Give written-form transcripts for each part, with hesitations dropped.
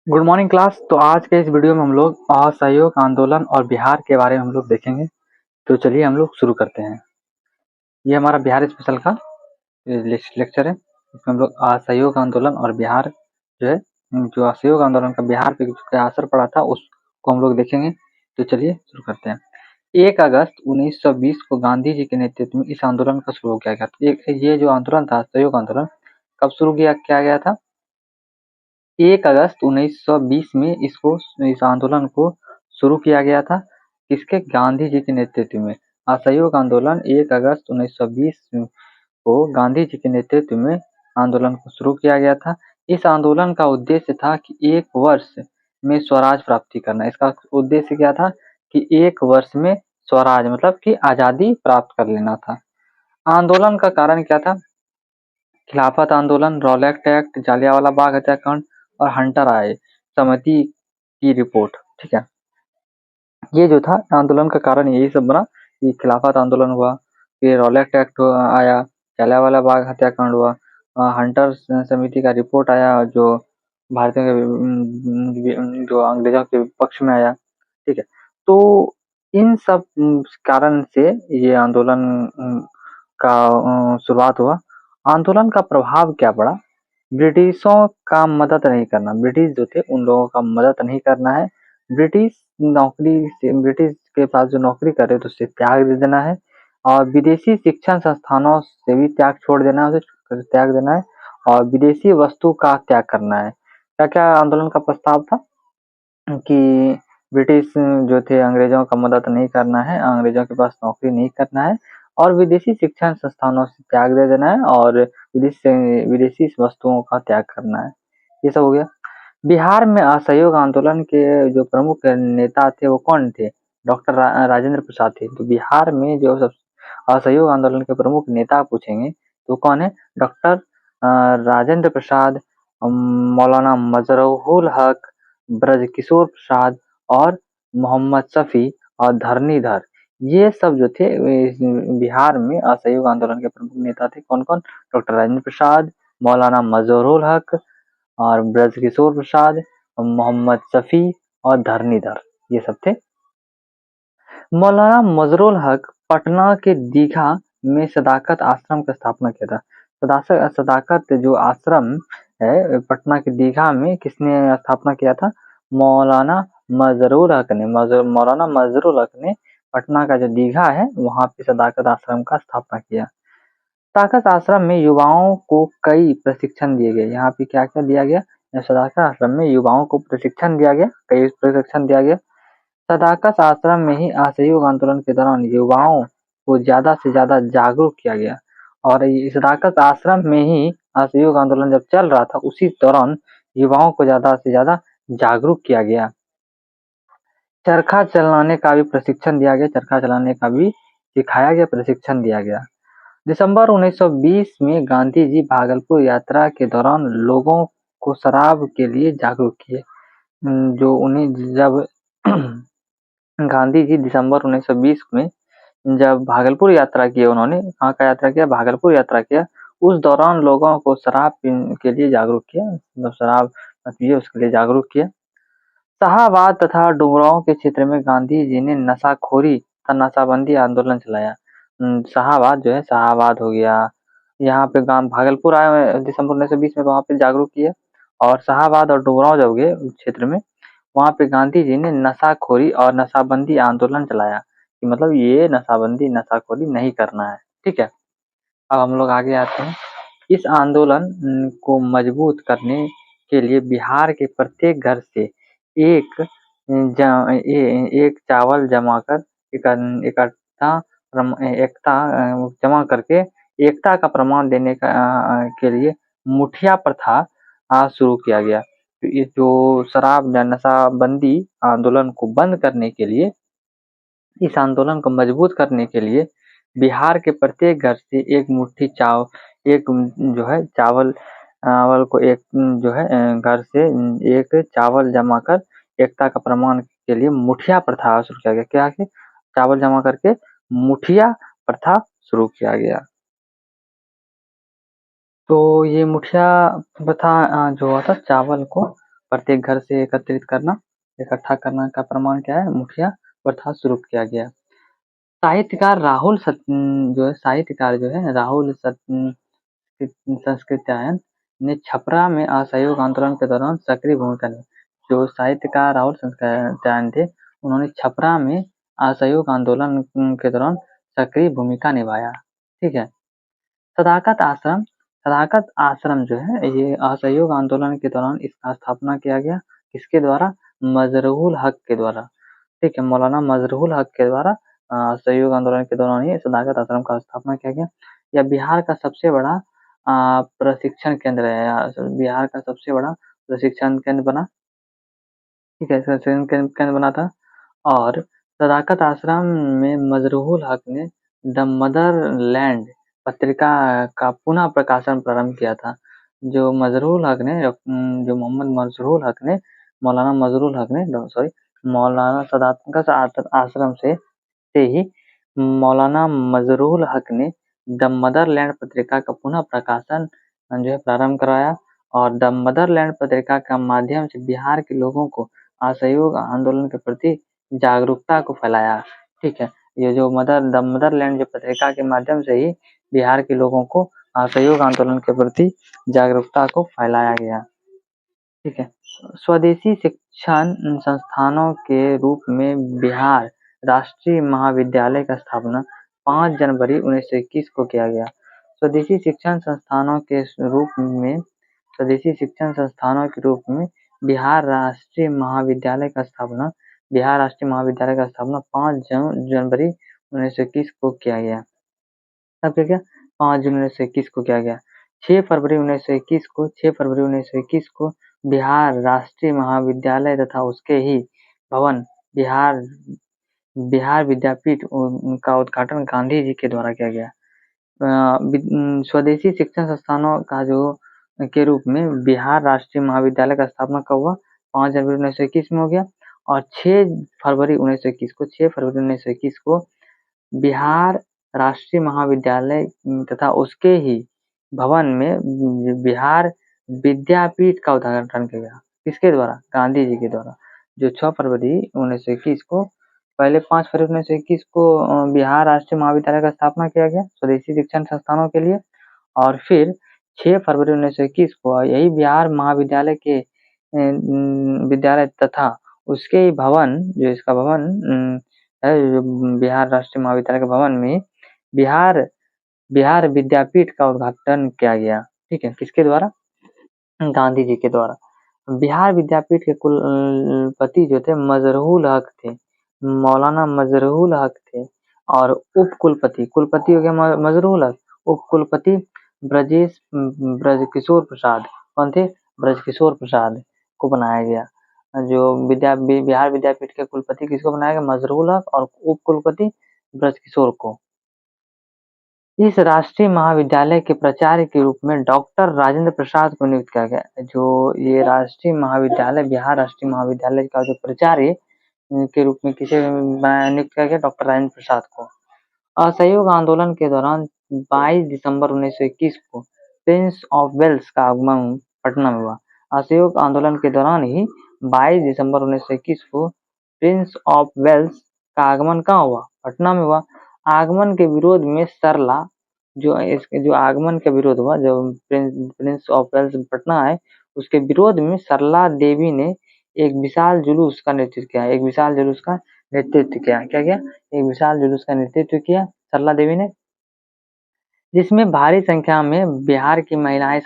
Good morning class. तो आज के इस वीडियो में हम लोग असहयोग आंदोलन और बिहार के बारे में हम लोग देखेंगे। तो चलिए हम लोग शुरू करते हैं। ये हमारा बिहार स्पेशल का लेक्चर है। इसमें हम लोग असहयोग आंदोलन और बिहार जो है, जो असहयोग आंदोलन का बिहार पे क्या असर पड़ा था उसको हम लोग देखेंगे। तो चलिए शुरू करते हैं। 1 अगस्त 1920 को गांधी जी के नेतृत्व में इस आंदोलन का शुरू किया गया था। ये जो आंदोलन था, असहयोग आंदोलन, कब शुरू किया गया था? 1 अगस्त 1920 में इस आंदोलन को शुरू किया गया था। किसके? गांधी जी के नेतृत्व में। असहयोग आंदोलन 1 अगस्त 1920 को गांधी जी के नेतृत्व में आंदोलन को शुरू किया गया था। इस आंदोलन का उद्देश्य था कि 1 वर्ष में स्वराज प्राप्ति करना। इसका उद्देश्य क्या था? कि 1 वर्ष में स्वराज मतलब कि आजादी प्राप्त कर लेना था। आंदोलन का कारण क्या था? खिलाफत आंदोलन, रॉलेट एक्ट, जालियांवाला बाग हत्याकांड और हंटर आए समिति की रिपोर्ट। ठीक है, ये जो था आंदोलन का कारण यही सब बना कि खिलाफत आंदोलन हुआ, फिर रॉलेट एक्ट आया, जालियांवाला बाग हत्याकांड हुआ, हंटर समिति का रिपोर्ट आया जो भारतीयों के जो अंग्रेजों के पक्ष में आया। ठीक है, तो इन सब कारण से ये आंदोलन का शुरुआत हुआ। आंदोलन का प्रभाव क्या पड़ा? ब्रिटिशों का मदद नहीं करना। ब्रिटिश जो थे उन लोगों का मदद नहीं करना है। ब्रिटिश के पास जो नौकरी कर रहे थे उससे त्याग दे देना है, और विदेशी शिक्षण संस्थानों से भी छोड़ देना है, उसे त्याग देना है, और विदेशी वस्तु का त्याग करना है। क्या क्या आंदोलन का प्रस्ताव था? कि ब्रिटिश जो थे अंग्रेजों का मदद नहीं करना है, अंग्रेजों के पास नौकरी नहीं करना है, और विदेशी शिक्षण संस्थानों से त्याग दे देना है, और विदेशी वस्तुओं का त्याग करना है। ये सब हो गया। बिहार में असहयोग आंदोलन के जो प्रमुख नेता थे वो कौन थे? डॉक्टर राजेंद्र प्रसाद थे। तो बिहार में जो सब असहयोग आंदोलन के प्रमुख नेता पूछेंगे तो कौन है? डॉक्टर राजेंद्र प्रसाद, मौलाना मजरूल हक, ब्रजकिशोर प्रसाद और मोहम्मद शफी और धरणीधर। ये सब जो थे बिहार में असहयोग आंदोलन के प्रमुख नेता थे। कौन कौन? डॉक्टर राजेंद्र प्रसाद, मौलाना मजरूल हक और ब्रजकिशोर प्रसाद, मोहम्मद शफी और धरणीधर, ये सब थे। मौलाना मजरूल हक पटना के दीघा में सदाकत आश्रम का स्थापना किया था। सदाकत जो आश्रम है पटना के दीघा में किसने स्थापना किया था? मौलाना मजरूल हक ने। मौलाना मजरूल हक ने पटना का जो दीघा है वहां पे सदाकत आश्रम का स्थापना किया। सदाकत आश्रम में युवाओं को कई प्रशिक्षण दिए गए। यहाँ पे क्या क्या दिया गया? सदाकत आश्रम में युवाओं को प्रशिक्षण दिया गया, कई प्रशिक्षण दिया गया। सदाकत आश्रम में ही असहयोग आंदोलन के दौरान युवाओं को ज्यादा से ज्यादा जागरूक किया गया, और सदाकत आश्रम में ही असहयोग आंदोलन जब चल रहा था उसी दौरान युवाओं को ज्यादा से ज्यादा जागरूक किया गया। चरखा चलाने का भी प्रशिक्षण दिया गया, चरखा चलाने का भी सिखाया गया, प्रशिक्षण दिया गया। दिसंबर 1920 में गांधी जी भागलपुर यात्रा के दौरान लोगों को शराब के लिए जागरूक किए। जो उन्हें जब गांधी जी दिसंबर 1920 में जब भागलपुर यात्रा की, उन्होंने कहाँ का यात्रा किया? भागलपुर यात्रा किया। उस दौरान लोगों को शराब के लिए जागरूक किया, मतलब शराब मत पिए उसके लिए जागरूक किया। शाहाबाद तथा डुमरांव के क्षेत्र में गांधी जी ने नशाखोरी तथा नशाबंदी आंदोलन चलाया। शाहाबाद जो है, शाहाबाद हो गया, यहाँ पे गांव भागलपुर आए हुए दिसंबर 1920 में, तो वहाँ पे जागरूक किया। और शाहाबाद और डुमरांव जब गए उस क्षेत्र में, वहाँ पे गांधी जी ने नशाखोरी और नशाबंदी आंदोलन चलाया कि मतलब ये नशाबंदी नशाखोरी नहीं करना है। ठीक है, अब हम लोग आगे आते हैं। इस आंदोलन को मजबूत करने के लिए बिहार के प्रत्येक घर से एक एक चावल जमा कर इकट्ठा एकता जमा करके एकता का प्रमाण देने के लिए मुठिया प्रथा शुरू किया गया। तो ये जो शराब नशाबंदी आंदोलन को बंद करने के लिए, इस आंदोलन को मजबूत करने के लिए बिहार के प्रत्येक घर से एक मुट्ठी एक जो है चावल को एक जो है घर से एक चावल जमा कर एकता का प्रमाण के लिए मुठिया प्रथा शुरू किया गया। क्या कि चावल जमा करके मुठिया प्रथा शुरू किया गया। तो ये मुठिया प्रथा जो हुआ था, चावल को प्रत्येक घर से एकत्रित करना, इकट्ठा करना का प्रमाण क्या है, मुखिया प्रथा शुरू किया गया। साहित्यकार जो है राहुल संस्कृत्यायन ने छपरा में असहयोग आंदोलन के दौरान सक्रिय भूमिका निभाई। जो साहित्यकार राहुल संस्कृत्यायन थे, उन्होंने छपरा में असहयोग आंदोलन के दौरान सक्रिय भूमिका निभाया। ठीक है। सदाकत आश्रम जो है ये असहयोग आंदोलन के दौरान इसका स्थापना किया गया। किसके द्वारा? मजरूल हक के द्वारा। ठीक है, मौलाना मजरूल हक के द्वारा असहयोग आंदोलन के दौरान ही सदाकत आश्रम का स्थापना किया गया। यह बिहार का सबसे बड़ा प्रशिक्षण केंद्र है। बिहार का सबसे बड़ा प्रशिक्षण केंद्र बना। ठीक है, प्रशिक्षण केंद्र बना था। और सदाकत आश्रम में मजरूल हक ने द मदरलैंड पत्रिका का पुनः प्रकाशन प्रारंभ किया था। जो मजरूल हक ने जो मोहम्मद मजरूल हक ने मौलाना मजरूल हक ने सॉरी मौलाना सदाकत आश्रम से ही मौलाना मजरूल हक ने द मदरलैंड पत्रिका का पुनः प्रकाशन जो है प्रारंभ कराया। और द मदरलैंड पत्रिका का माध्यम से बिहार के लोगों को असहयोग आंदोलन के प्रति जागरूकता को फैलाया। ठीक है, ये जो द मदरलैंड जो पत्रिका के माध्यम से ही बिहार के लोगों को असहयोग आंदोलन के प्रति जागरूकता को फैलाया गया। ठीक है, स्वदेशी शिक्षण संस्थानों के रूप में बिहार राष्ट्रीय महाविद्यालय का स्थापना 5 जनवरी 1921 को किया गया। स्वदेशी शिक्षण संस्थानों के रूप में स्वदेशी शिक्षण संस्थानों के रूप में बिहार राष्ट्रीय महाविद्यालय का स्थापना 5 जनवरी 1921 को किया गया। तब क्या किया? 5 जून 1921 को किया गया। 6 फरवरी 1921 को बिहार राष्ट्रीय महाविद्यालय तथा उसके ही भवन बिहार विद्यापीठ का उद्घाटन गांधी जी के द्वारा किया गया। स्वदेशी शिक्षण संस्थानों का के रूप में बिहार राष्ट्रीय महाविद्यालय का स्थापना कब हुआ? 5 जनवरी 1921 में हो गया। और 6 फरवरी 1921 को बिहार राष्ट्रीय महाविद्यालय तथा उसके ही भवन में बिहार विद्यापीठ का उद्घाटन किया गया। किसके द्वारा? गांधी जी के द्वारा। जो 6 फरवरी 1921 को पहले 5 फरवरी 1921 को बिहार राष्ट्रीय महाविद्यालय का स्थापना किया गया स्वदेशी शिक्षण संस्थानों के लिए। और फिर 6 फरवरी 1921 को यही बिहार महाविद्यालय के विद्यालय तथा उसके ही भवन जो इसका भवन है बिहार राष्ट्रीय महाविद्यालय के भवन में बिहार विद्यापीठ का उद्घाटन किया गया। ठीक है, किसके द्वारा? गांधी जी के द्वारा। बिहार विद्यापीठ के कुलपति जो थे मजरूल हक थे, मौलाना मजरूल हक थे। और उप कुलपति हो गया मजरूल हक, उप कुलपति ब्रजकिशोर प्रसाद। कौन थे? ब्रजकिशोर प्रसाद को बनाया गया। जो बिहार विद्यापीठ के कुलपति किसको बनाया गया? मजरूल हक। और उप कुलपति ब्रजकिशोर को। इस राष्ट्रीय महाविद्यालय के प्राचार्य के रूप में डॉक्टर राजेंद्र प्रसाद को नियुक्त किया गया। जो ये राष्ट्रीय महाविद्यालय बिहार राष्ट्रीय महाविद्यालय का जो प्राचार्य के रूप में किसे नियुक्त किया गया? डॉक्टर राजेंद्र प्रसाद को। असहयोग आंदोलन के दौरान 22 दिसंबर 1921 को प्रिंस ऑफ वेल्स का आगमन पटना में हुआ। असहयोग आंदोलन के दौरान ही 22 दिसंबर 1921 को प्रिंस ऑफ वेल्स का आगमन कहाँ हुआ? पटना में हुआ। आगमन के विरोध में सरला जो आगमन का विरोध हुआ, जो प्रिंस ऑफ वेल्स पटना है, उसके विरोध में सरला देवी ने एक विशाल जुलूस का नेतृत्व किया। क्या किया? एक विशाल जुलूस का नेतृत्व किया सरला देवी ने, जिसमें भारी संख्या में बिहार की महिलाएं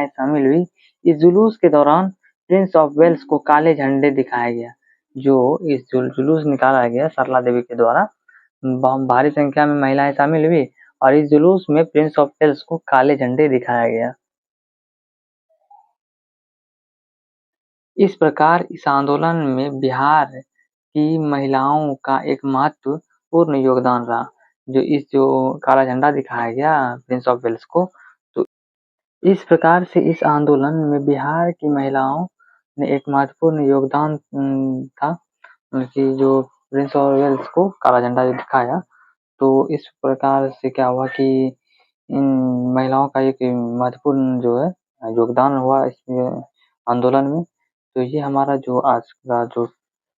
शामिल हुई। इस जुलूस के दौरान प्रिंस ऑफ वेल्स को काले झंडे दिखाया गया। जो इस जुलूस निकाला गया सरला देवी के द्वारा, भारी संख्या में महिलाएं शामिल हुई और इस जुलूस में प्रिंस ऑफ वेल्स को काले झंडे दिखाया गया। इस प्रकार इस आंदोलन में बिहार की महिलाओं का एक महत्वपूर्ण योगदान रहा। जो काला झंडा दिखाया गया प्रिंस ऑफ वेल्स को, तो इस प्रकार से इस आंदोलन में बिहार की महिलाओं ने एक महत्वपूर्ण योगदान था कि जो प्रिंस ऑफ वेल्स को काला झंडा जो दिखाया। तो इस प्रकार से क्या हुआ कि इन महिलाओं का एक महत्वपूर्ण जो है योगदान हुआ इस आंदोलन में। तो ये हमारा जो आज का जो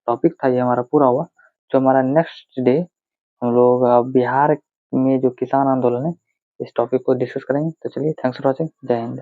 टॉपिक था ये हमारा पूरा हुआ। जो हमारा नेक्स्ट डे हम लोग बिहार में जो किसान आंदोलन है इस टॉपिक को डिस्कस करेंगे। तो चलिए, थैंक्स फॉर वॉचिंग। जय हिंद।